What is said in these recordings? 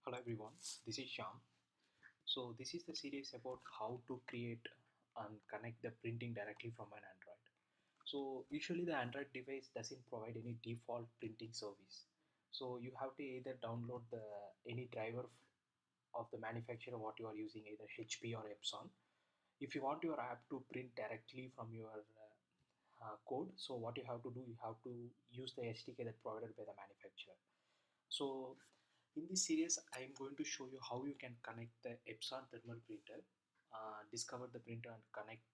Hello everyone, this is Shyam. So this is the series about how to create and connect the printing directly from an Android. So usually the Android device doesn't provide any default printing service. So you have to either download the any driver of the manufacturer what you are using, either HP or Epson. If you want your app to print directly from your code, so what you have to do, you have to use the SDK that provided by the manufacturer. So in this series, I am going to show you how you can connect the Epson thermal printer, discover the printer and connect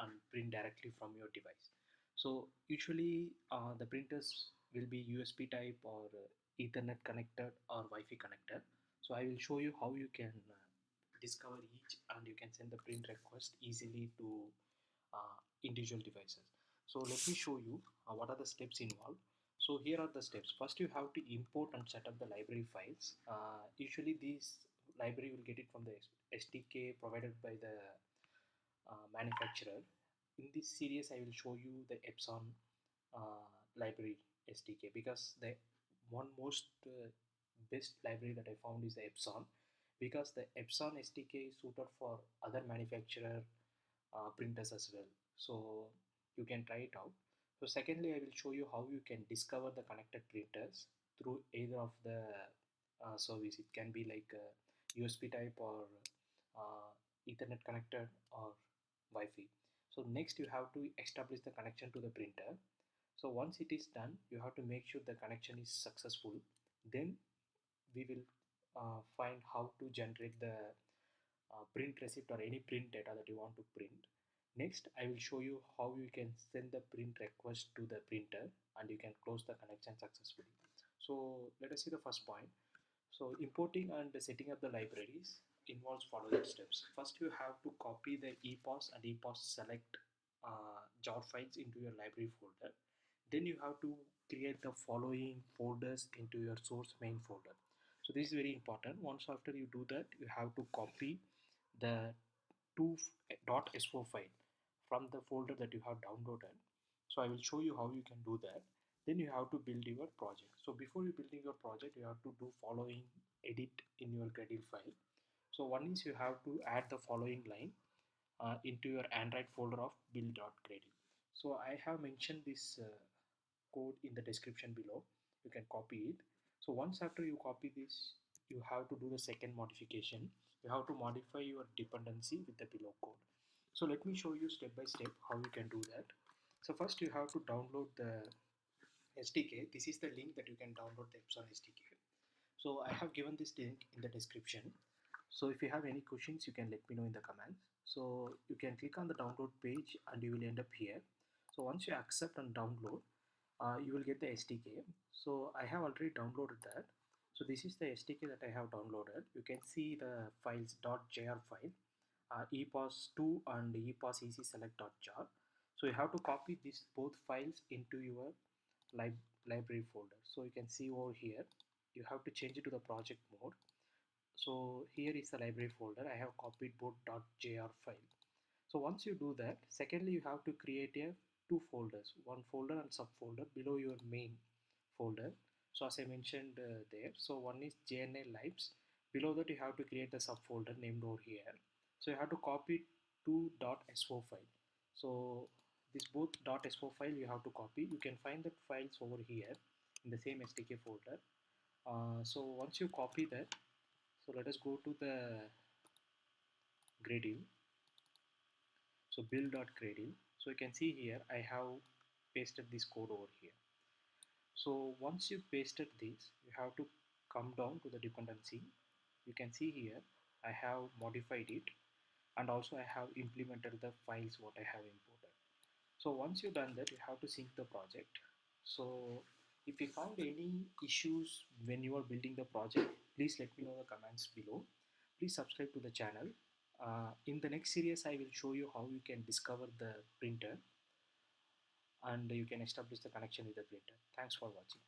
and print directly from your device. So usually the printers will be USB type or Ethernet connected or Wi-Fi connected. So I will show you how you can discover each and you can send the print request easily to individual devices. So let me show you what are the steps involved. So here are the steps. First you have to import and set up the library files. Usually these library will get it from the SDK provided by the manufacturer. In this series I will show you the Epson library SDK because the one most best library that I found is the Epson, because the Epson SDK is suited for other manufacturer printers as well. So you can try it out. So secondly, I will show you how you can discover the connected printers through either of the service. It can be like USB type or uh, Ethernet connected or Wi-Fi. So next you have to establish the connection to the printer. So once it is done, you have to make sure the connection is successful. Then we will find how to generate the print receipt or any print data that you want to print. Next, I will show you how you can send the print request to the printer and you can close the connection successfully. So let us see the first point. So importing and setting up the libraries involves following steps. First, you have to copy the ePOS and ePOSeSelect.jar files into your library folder. Then you have to create the following folders into your source main folder. So this is very important. Once after you do that, you have to copy the .so file from the folder that you have downloaded. So I will show you how you can do that. Then you have to build your project. So before you building your project, you have to do following edit in your Gradle file. So one is you have to add the following line into your Android folder of build.gradle. So I have mentioned this code in the description below. You can copy it. So once after you copy this, you have to do the second modification. You have to modify your dependency with the below code. So let me show you step by step how you can do that. So first you have to download the SDK. This is the link that you can download the Epson SDK. So I have given this link in the description. So if you have any questions, you can let me know in the comments. So you can click on the download page and you will end up here. So once you accept and download, you will get the SDK. So I have already downloaded that. So this is the SDK that I have downloaded. You can see the files .jar file, epos2 and ePOSeasySelect.jar. So you have to copy these both files into your library folder. So you can see over here, you have to change it to the project mode. So here is the library folder. I have copied both .jar file. So once you do that, secondly you have to create a two folders, one folder and subfolder below your main folder. So as I mentioned there, so one is jniLibs. Below that you have to create the subfolder named over here. So you have to copy two .so file. So this both .so file you have to copy. You can find the files over here in the same SDK folder. So once you copy that, so let us go to the Gradle. So build.gradle. So you can see here I have pasted this code over here. So once you pasted this, you have to come down to the dependency. You can see here I have modified it and also I have implemented the files what I have imported. So once you've done that, you have to sync the project. So if you found any issues when you are building the project, please let me know in the comments below. Please subscribe to the channel. In the next series, I will show you how you can discover the printer and you can establish the connection with the printer. Thanks for watching.